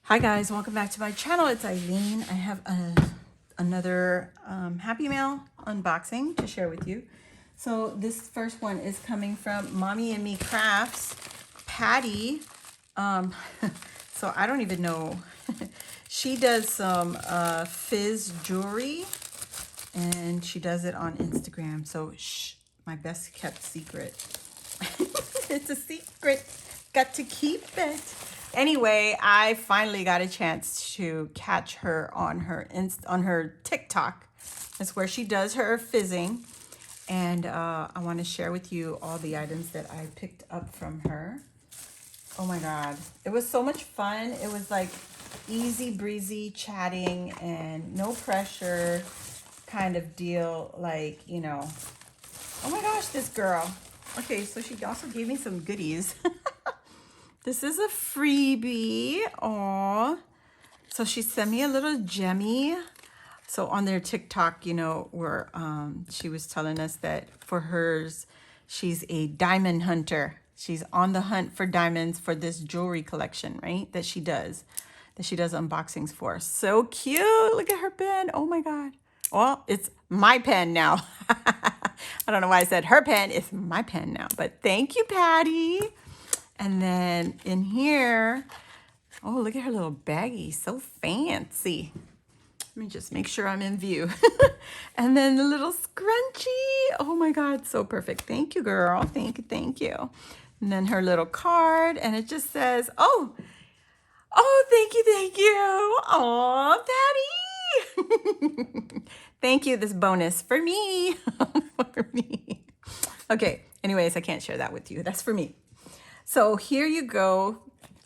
Hi guys, welcome back to my channel. It's Eileen. I have another Happy Mail unboxing to share with you. So this first one is coming from Mommy and Me Crafts, Patty. So I don't even know. She does some fizz jewelry and she does it on Instagram. So shh, my best kept secret. It's a secret. Got to keep it. Anyway, I finally got a chance to catch her on her TikTok. That's where she does her fizzing. And I want to share with you all the items that I picked up from her. Oh my God. It was so much fun. It was like easy breezy chatting and no pressure kind of deal. Like, you know, oh my gosh, this girl. Okay, so she also gave me some goodies. This is a freebie. Aw. So she sent me a little gemmy. So on their TikTok, you know, where she was telling us that for hers, she's a diamond hunter. She's on the hunt for diamonds for this jewelry collection, right? That she does unboxings for. So cute. Look at her pen. Oh my God. Well, it's my pen now. I don't know why I said her pen. It's my pen now. But thank you, Patty. And then in here, oh, look at her little baggie. So fancy. Let me just make sure I'm in view. And then the little scrunchie. Oh my God, so perfect. Thank you, girl. Thank you, thank you. And then her little card, and it just says, oh, thank you, thank you. Aw, Patty. Thank you, this bonus for me. For me. Okay, anyways, I can't share that with you. That's for me. So here you go.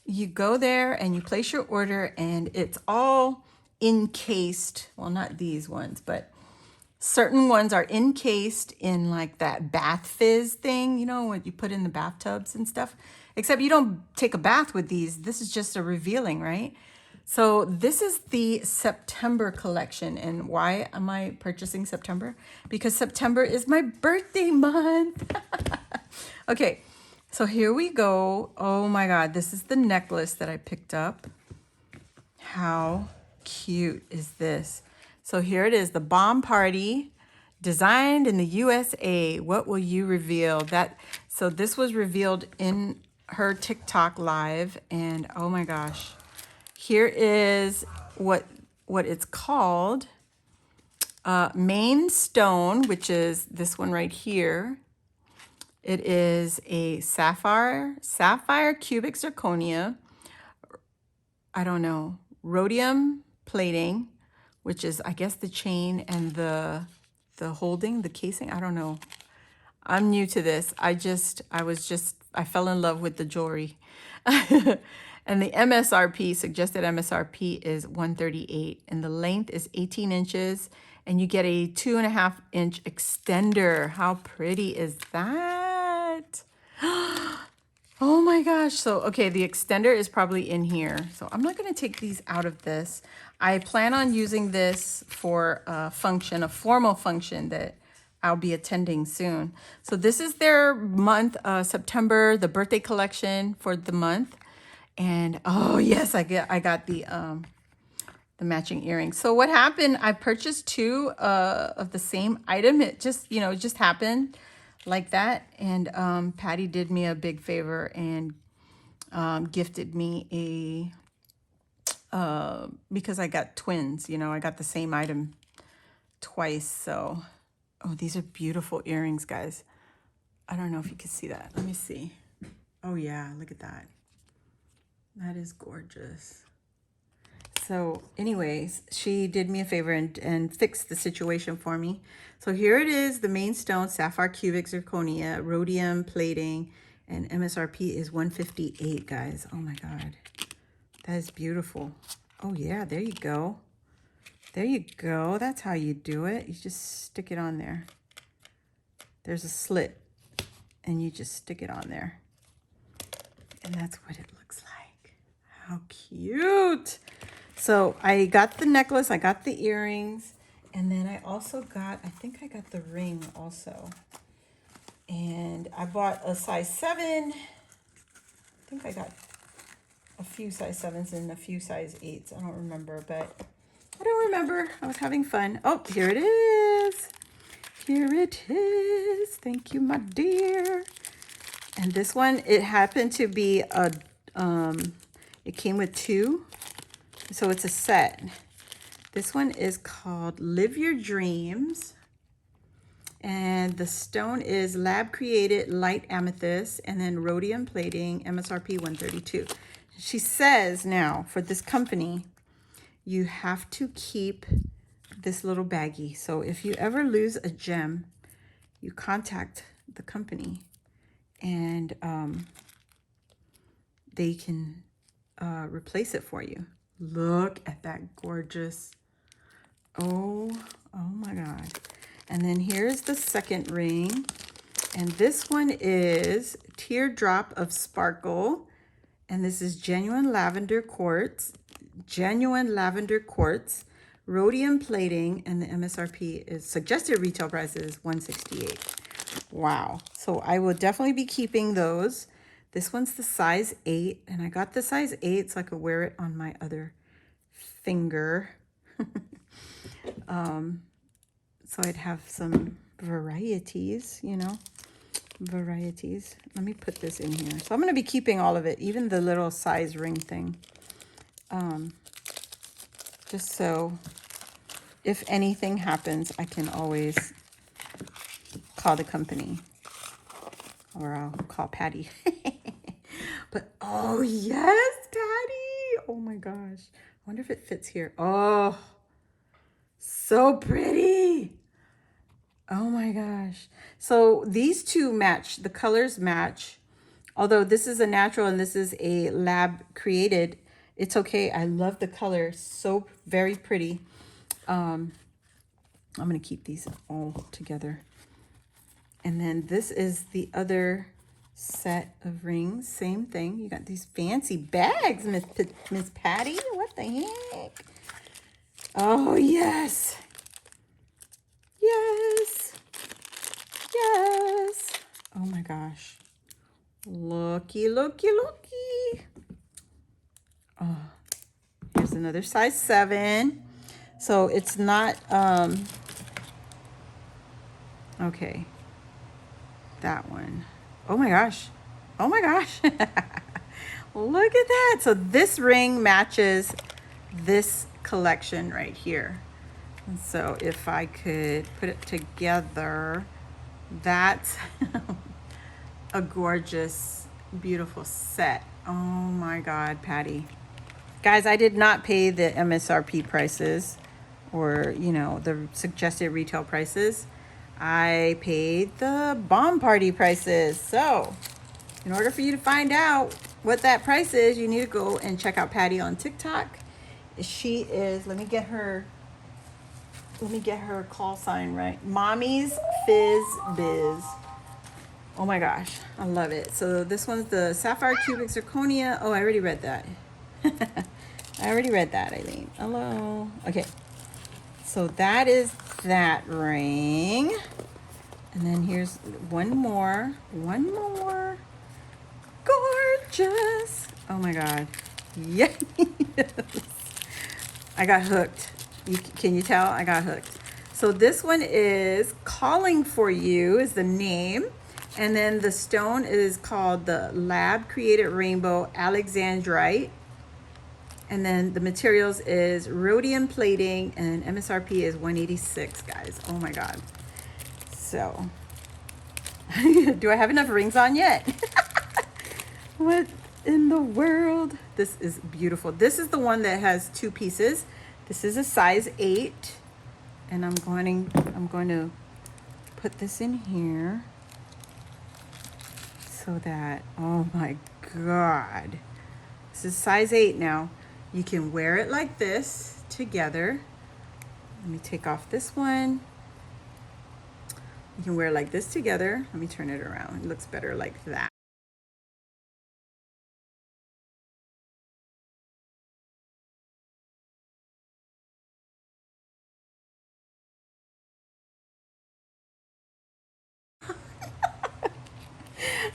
You go there and you place your order and it's all encased. Well, not these ones, but certain ones are encased in like that bath fizz thing, you know, what you put in the bathtubs and stuff. Except you don't take a bath with these. This is just a revealing, right? So this is the September collection. And why am I purchasing September? Because September is my birthday month. Okay. So here we go. Oh my God, this is the necklace that I picked up. How cute is this? So here it is, the Bomb Party, designed in the USA. What will you reveal? So this was revealed in her TikTok live, and oh my gosh, here is what it's called. Main stone, which is this one right here. It is a sapphire cubic zirconia. I don't know, rhodium plating, which is, I guess, the chain and the holding, the casing. I don't know. I'm new to this. I fell in love with the jewelry. And the MSRP, suggested MSRP is $138, and the length is 18 inches, and you get a 2.5-inch extender. How pretty is that? Oh my gosh. So, okay, the extender is probably in here. So I'm not going to take these out of this. I plan on using this for a function, a formal function that I'll be attending soon. So this is their month, September, the birthday collection for the month. And oh yes, I got the matching earrings. So what happened, I purchased two of the same item. It just, you know, it just happened like that. And Patty did me a big favor and gifted me because I got twins, you know, I got the same item twice. So, oh, these are beautiful earrings, guys. I don't know if you can see that. Let me see. Oh yeah, look at that. That is gorgeous. So anyways, she did me a favor and fixed the situation for me. So here it is, the main stone, sapphire cubic zirconia, rhodium plating, and MSRP is $158, guys. Oh my God, that is beautiful. Oh yeah, there you go. There you go. That's how you do it. You just stick it on there. There's a slit and you just stick it on there. And that's what it looks like. How cute. So I got the necklace, I got the earrings, and then I also got, I think I got the ring also. And I bought a size 7. I think I got a few size 7s and a few size 8s. I don't remember, but I don't remember. I was having fun. Oh, here it is. Here it is. Thank you, my dear. And this one, it happened to be a, it came with 2. So it's a set. This one is called Live Your Dreams. And the stone is lab created light amethyst and then rhodium plating, MSRP 132. She says now for this company, you have to keep this little baggie. So if you ever lose a gem, you contact the company and they can replace it for you. Look at that gorgeous. Oh my God. And then here's the second ring. And this one is Teardrop of Sparkle. And this is genuine lavender quartz. Genuine lavender quartz. Rhodium plating. And the MSRP is suggested retail price is $168. Wow. So I will definitely be keeping those. This one's the size 8. And I got the size 8 so I could wear it on my other finger. So I'd have some varieties, you know, varieties. Let me put this in here. So I'm going to be keeping all of it, even the little size ring thing. Just so if anything happens, I can always call the company or I'll call Patty. But oh yes, Patty. Oh my gosh. I wonder if it fits here. Oh, so pretty. Oh my gosh. So these two match, the colors match. Although this is a natural and this is a lab created, it's okay. I love the color. So very pretty. I'm going to keep these all together. And then this is the other set of rings. Same thing. You got these fancy bags, Miss Patty. What the heck? Oh, yes. Yes. Yes. Oh my gosh. Looky, looky, looky. Oh, here's another size 7. So it's not, okay. That one. Oh my gosh. Oh my gosh. Look at that. So this ring matches this collection right here. And so if I could put it together, that's a gorgeous, beautiful set. Oh my God, Patty. Guys, I did not pay the MSRP prices or, you know, the suggested retail prices. I paid the bomb party prices. So in order for you to find out what that price is, you need to go and check out Patty on TikTok. She is, let me get her call sign right. Mommy's Fizz Biz. Oh my gosh, I love it. So this one's the Sapphire Cubic Zirconia. Oh, I already read that. I already read that, Eileen. Hello. Okay. So that is that ring. And then here's one more. One more. Gorgeous. Oh my God. Yes. I got hooked. Can you tell? I got hooked. So this one is Calling for You is the name. And then the stone is called the Lab Created Rainbow Alexandrite. And then the materials is rhodium plating and MSRP is $186, guys. Oh my God. So, do I have enough rings on yet? What in the world? This is beautiful. This is the one that has 2 pieces. This is a size 8. And I'm going to put this in here so that, oh my God. This is size 8 now. You can wear it like this together. Let me take off this one. You can wear it like this together. Let me turn it around. It looks better like that.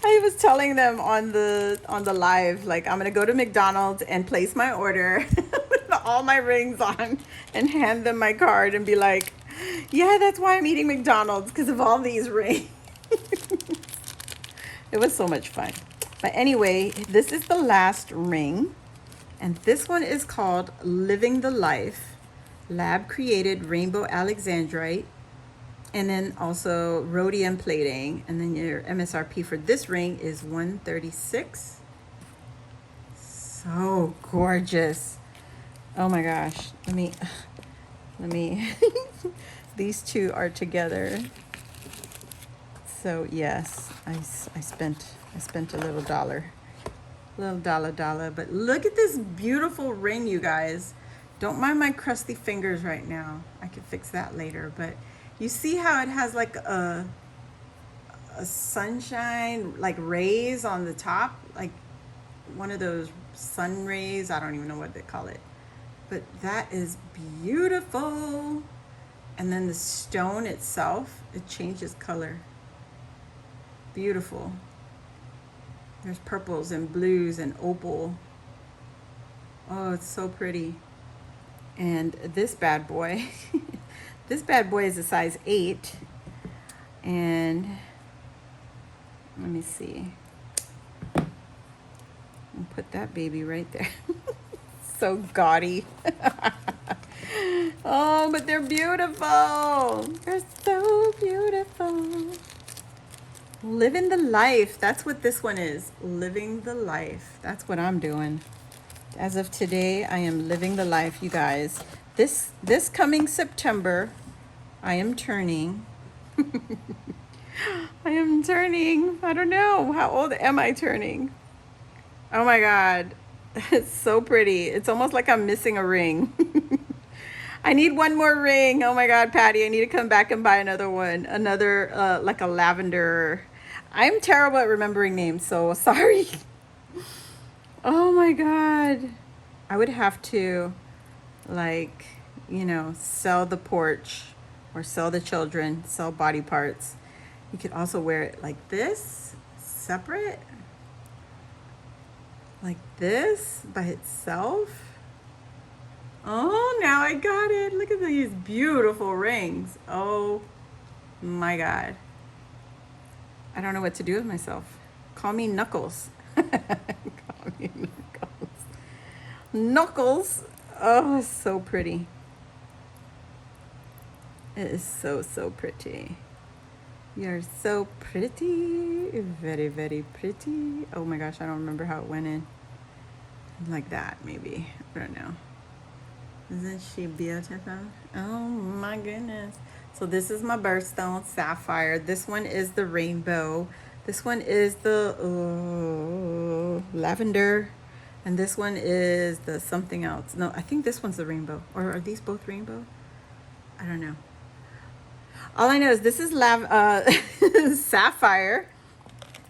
I was telling them on the live, like I'm gonna go to McDonald's and place my order with all my rings on and hand them my card and be like, yeah, that's why I'm eating McDonald's, because of all these rings. It was so much fun. But anyway, this is the last ring. And this one is called Living the Life, lab created rainbow alexandrite. And then also rhodium plating. And then your MSRP for this ring is $136. So gorgeous. Oh my gosh. Let me these two are together. So yes, I spent a little dollar, but look at this beautiful ring, you guys. Don't mind my crusty fingers right now. I can fix that later, but you see how it has like a sunshine, like rays on the top, like one of those sun rays. I don't even know what they call it, but that is beautiful. And then the stone itself, it changes color. Beautiful. There's purples and blues and opal. Oh, it's so pretty. And this bad boy, this bad boy is a size 8. And let me see. I'll put that baby right there. So gaudy. Oh, but they're beautiful. They're so beautiful. Living the life. That's what this one is. Living the life. That's what I'm doing. As of today, I am living the life, you guys. This coming September, I am turning. I don't know. How old am I turning? Oh my God. It's so pretty. It's almost like I'm missing a ring. I need one more ring. Oh my God, Patty, I need to come back and buy another one. Another, like a lavender. I'm terrible at remembering names, so sorry. Oh my God. I would have to, like, you know, sell the porch or sell the children, sell body parts. You could also wear it like this, separate. Like this by itself. Oh, now I got it. Look at these beautiful rings. Oh my God. I don't know what to do with myself. Call me Knuckles. Call me Knuckles. Knuckles. Oh, so pretty. It is so, so pretty. You're so pretty. Very, very pretty. Oh my gosh, I don't remember how it went in. Like that, maybe. I don't know. Isn't she beautiful? Oh my goodness. So this is my birthstone sapphire. This one is the rainbow. This one is the lavender. And this one is the something else. No, I think this one's the rainbow. Or are these both rainbow? I don't know. All I know is this is sapphire.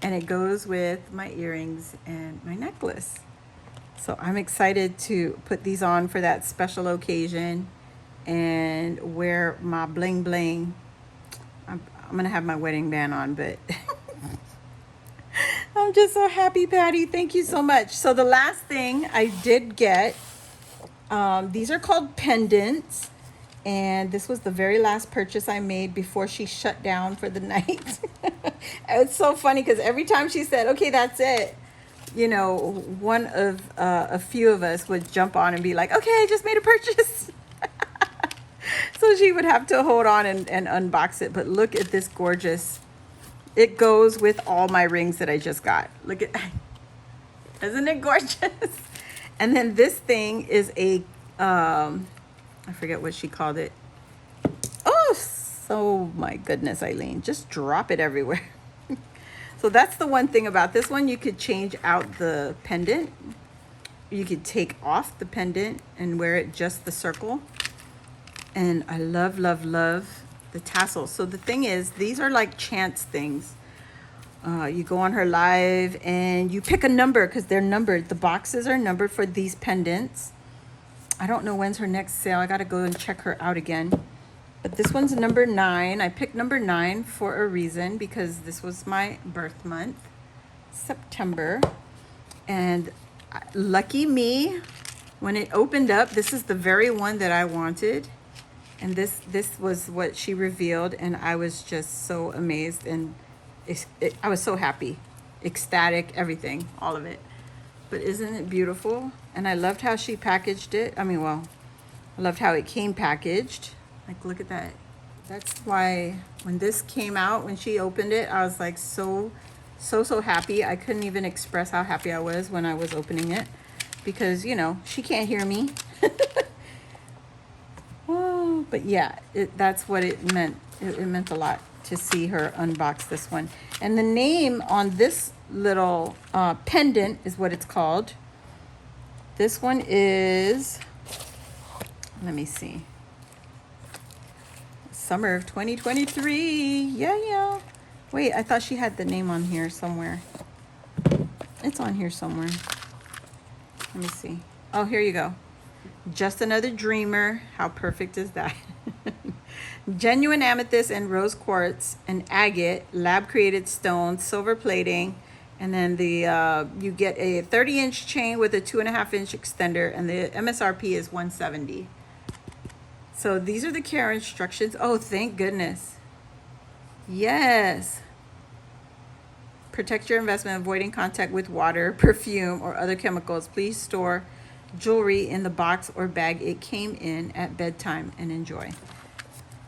And it goes with my earrings and my necklace. So I'm excited to put these on for that special occasion and wear my bling bling. I'm gonna have my wedding band on, but I'm just so happy, Patty. Thank you so much. So the last thing I did get, these are called pendants. And this was the very last purchase I made before she shut down for the night. It's so funny because every time she said, okay, that's it, you know, one of a few of us would jump on and be like, okay, I just made a purchase. So she would have to hold on and unbox it. But look at this gorgeous. It goes with all my rings that I just got. Look at, isn't it gorgeous? And then this thing is a, I forget what she called it. Oh, so my goodness, Eileen, just drop it everywhere. So that's the one thing about this one. You could change out the pendant. You could take off the pendant and wear it just the circle. And I love, love, love the tassels. So the thing is, these are like chance things. You go on her live and you pick a number because they're numbered. The boxes are numbered for these pendants. I don't know when's her next sale. I got to go and check her out again. But this one's number 9. I picked number 9 for a reason because this was my birth month, September. And lucky me, when it opened up, this is the very one that I wanted. And this was what she revealed, and I was just so amazed, and I was so happy, ecstatic, everything, all of it. But isn't it beautiful? And I loved how she packaged it. I mean, well, I loved how it came packaged. Like, look at that. That's why when this came out, when she opened it, I was like so happy. I couldn't even express how happy I was when I was opening it because, you know, she can't hear me. Oh, but yeah, that's what it meant. It meant a lot to see her unbox this one. And the name on this little pendant is what it's called. This one is, let me see, summer of 2023. Yeah. Wait, I thought she had the name on here somewhere. It's on here somewhere. Let me see. Oh, here you go. Just Another Dreamer. How perfect is that? Genuine amethyst and rose quartz and agate, lab created stone, silver plating, and then the you get a 30-inch chain with a 2.5-inch extender, and the MSRP is $170. So these are the care instructions. Oh, thank goodness. Yes. Protect your investment, avoiding contact with water, perfume, or other chemicals. Please store jewelry in the box or bag it came in at bedtime and enjoy.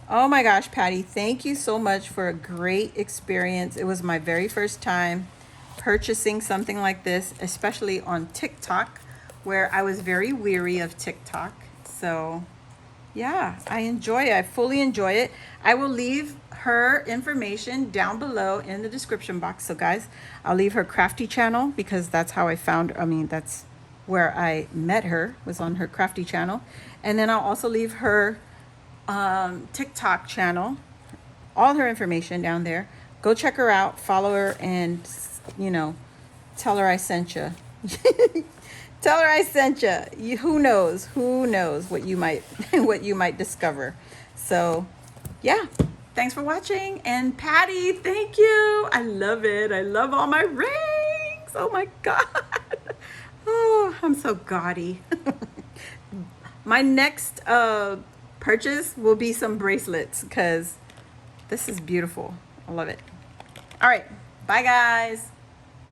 Oh my gosh, Patty, thank you so much for a great experience. It was my very first time purchasing something like this, especially on TikTok, where I was very weary of TikTok. So yeah, I enjoy it. I fully enjoy it. I will leave her information down below in the description box. So guys, I'll leave her crafty channel because that's how I found, that's where I met her, was on her crafty channel. And then I'll also leave her TikTok channel, all her information down there. Go check her out, follow her, and, you know, tell her I sent you. Tell her I sent you. Who knows what you might what you might discover. So yeah, thanks for watching. And Patty, thank you. I love it. I love all my rings. Oh my God. Oh, I'm so gaudy. My next purchase will be some bracelets because this is beautiful. I love it. All right, bye guys.